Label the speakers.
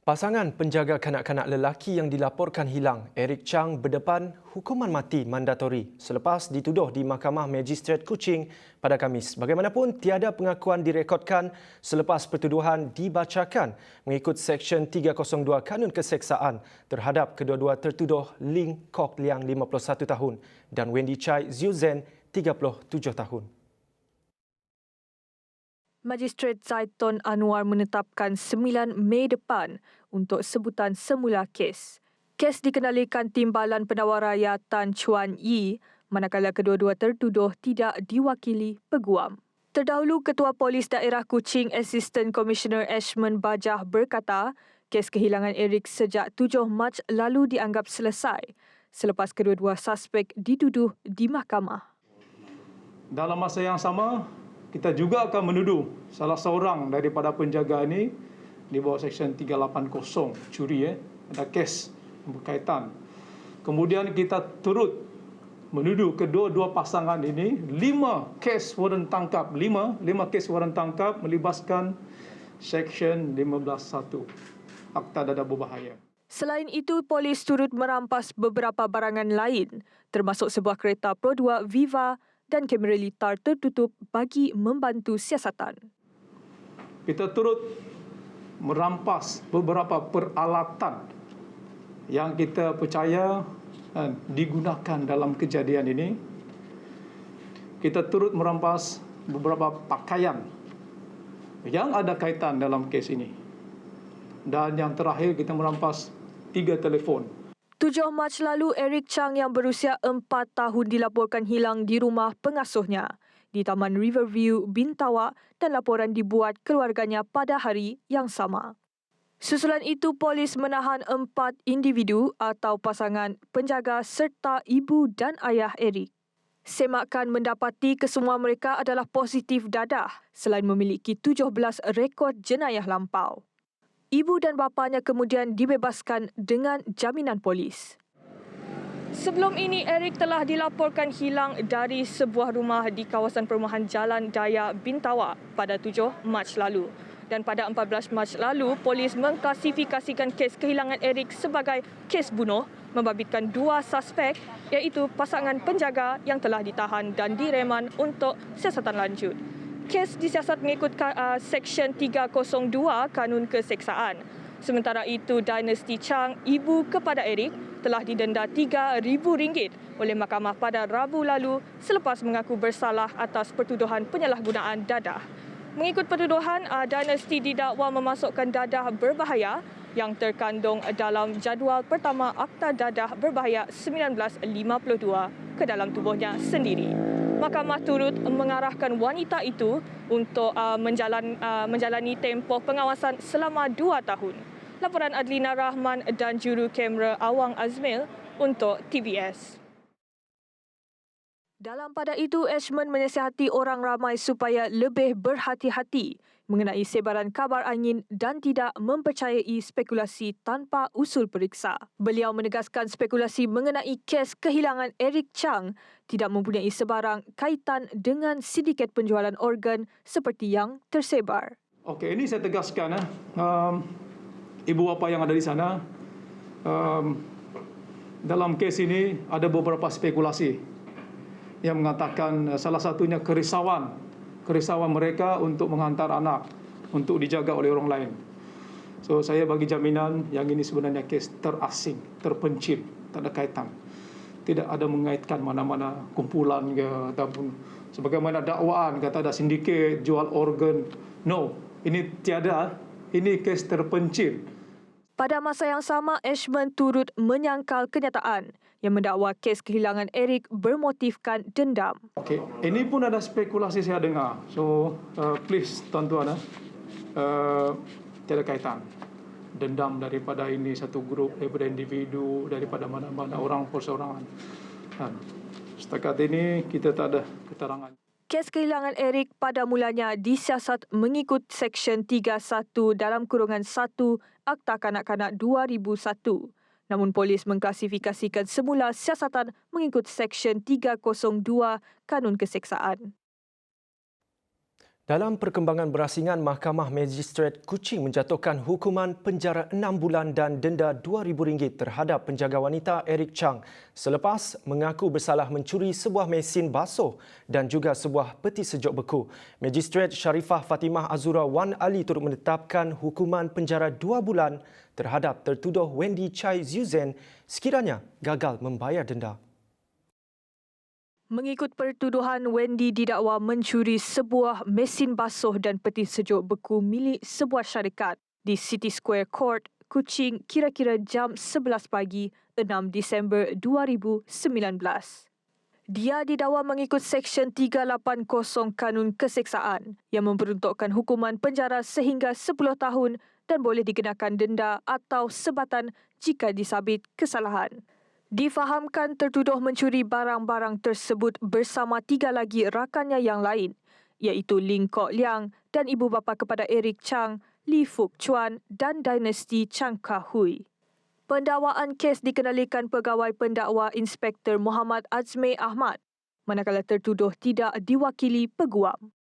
Speaker 1: Pasangan penjaga kanak-kanak lelaki yang dilaporkan hilang, Eric Chang, berdepan hukuman mati mandatori selepas dituduh di Mahkamah Magistrate Kuching pada Khamis. Bagaimanapun, tiada pengakuan direkodkan selepas pertuduhan dibacakan mengikut Seksyen 302 Kanun Keseksaan terhadap kedua-dua tertuduh Ling Kok Liang 51 tahun dan Wendy Chai Ziu Zhen 37 tahun.
Speaker 2: Magistret Zaitun Anwar menetapkan 9 Mei depan untuk sebutan semula kes. Kes dikenalikan Timbalan Penawar Raya Tan Chuan Yi, manakala kedua-dua tertuduh tidak diwakili peguam. Terdahulu, Ketua Polis Daerah Kuching Assistant Commissioner Ashman Bajah berkata, kes kehilangan Eric sejak 7 Mac lalu dianggap selesai selepas kedua-dua suspek dituduh di mahkamah.
Speaker 3: Dalam masa yang sama, kita juga akan menuduh salah seorang daripada penjaga ini di bawah Seksyen 380 curi, ada kes yang berkaitan. Kemudian kita turut menuduh kedua-dua pasangan ini 5 kes waran tangkap, 5 kes waran tangkap melibatkan Seksyen 15.1 Akta Dadah Berbahaya.
Speaker 2: Selain itu, polis turut merampas beberapa barangan lain, termasuk sebuah kereta Pro 2 Viva dan kamera litar tertutup bagi membantu siasatan.
Speaker 3: Kita turut merampas beberapa peralatan yang kita percaya digunakan dalam kejadian ini. Kita turut merampas beberapa pakaian yang ada kaitan dalam kes ini. Dan yang terakhir, kita merampas 3 telefon.
Speaker 2: 7 Mac lalu, Eric Chang yang berusia 4 tahun dilaporkan hilang di rumah pengasuhnya di Taman Riverview, Bintawak, dan laporan dibuat keluarganya pada hari yang sama. Susulan itu, polis menahan 4 individu atau pasangan penjaga serta ibu dan ayah Eric. Semakan mendapati kesemua mereka adalah positif dadah selain memiliki 17 rekod jenayah lampau. Ibu dan bapanya kemudian dibebaskan dengan jaminan polis. Sebelum ini, Eric telah dilaporkan hilang dari sebuah rumah di kawasan perumahan Jalan Daya Bintawak pada 7 Mac lalu. Dan pada 14 Mac lalu, polis mengklasifikasikan kes kehilangan Eric sebagai kes bunuh membabitkan 2 suspek iaitu pasangan penjaga yang telah ditahan dan direman untuk siasatan lanjut. Kes disiasat mengikut Seksyen 302 Kanun Keseksaan. Sementara itu, Dynasty Chang, ibu kepada Eric, telah didenda RM3,000 oleh mahkamah pada Rabu lalu selepas mengaku bersalah atas pertuduhan penyalahgunaan dadah. Mengikut pertuduhan, Dynasty didakwa memasukkan dadah berbahaya yang terkandung dalam jadual pertama Akta Dadah Berbahaya 1952 ke dalam tubuhnya sendiri. Mahkamah turut mengarahkan wanita itu untuk menjalani tempoh pengawasan selama 2 tahun. Laporan Adlina Rahman dan juru kamera Awang Azmil untuk TVS. Dalam pada itu, Ashman menasihati orang ramai supaya lebih berhati-hati mengenai sebaran kabar angin dan tidak mempercayai spekulasi tanpa usul periksa. Beliau menegaskan spekulasi mengenai kes kehilangan Eric Chang tidak mempunyai sebarang kaitan dengan sindiket penjualan organ seperti yang tersebar.
Speaker 3: Okey, ini saya tegaskan. Ibu bapa yang ada di sana, dalam kes ini ada beberapa spekulasi yang mengatakan salah satunya kerisauan mereka untuk menghantar anak untuk dijaga oleh orang lain. So, saya bagi jaminan yang ini sebenarnya kes terasing, terpencil, tak ada kaitan. Tidak ada mengaitkan mana-mana kumpulan ke ataupun sebagaimana dakwaan kata ada sindiket jual organ. No, ini tiada. Ini kes terpencil.
Speaker 2: Pada masa yang sama, Ashman turut menyangkal kenyataan yang mendakwa kes kehilangan Eric bermotifkan dendam.
Speaker 3: Okey, ini pun ada spekulasi saya dengar. So, please tuan-tuan, tiada kaitan. Dendam daripada ini satu grup, daripada individu, daripada mana-mana orang perseorangan. Setakat ini kita tak ada keterangan.
Speaker 2: Kes kehilangan Eric pada mulanya disiasat mengikut Seksyen 31 dalam kurungan 1 Akta Kanak-Kanak 2001. Namun polis mengklasifikasikan semula siasatan mengikut Seksyen 302 Kanun Keseksaan.
Speaker 1: Dalam perkembangan berasingan, Mahkamah Magistrate Kuching menjatuhkan hukuman penjara 6 bulan dan denda RM2,000 terhadap penjaga wanita Eric Chang selepas mengaku bersalah mencuri sebuah mesin basuh dan juga sebuah peti sejuk beku. Magistrate Sharifah Fatimah Azura Wan Ali turut menetapkan hukuman penjara 2 bulan terhadap tertuduh Wendy Chai Ziuzen sekiranya gagal membayar denda.
Speaker 2: Mengikut pertuduhan, Wendy didakwa mencuri sebuah mesin basuh dan peti sejuk beku milik sebuah syarikat di City Square Court, Kuching kira-kira jam 11 pagi 6 Disember 2019. Dia didakwa mengikut Seksyen 380 Kanun Keseksaan yang memperuntukkan hukuman penjara sehingga 10 tahun dan boleh dikenakan denda atau sebatan jika disabit kesalahan. Difahamkan tertuduh mencuri barang-barang tersebut bersama 3 lagi rakannya yang lain, iaitu Ling Kok Liang dan ibu bapa kepada Eric Chang, Lee Fuk Chuan dan dinasti Chang Kah Hui. Pendakwaan kes dikenalikan Pegawai Pendakwa Inspektor Muhammad Azmi Ahmad, manakala tertuduh tidak diwakili peguam.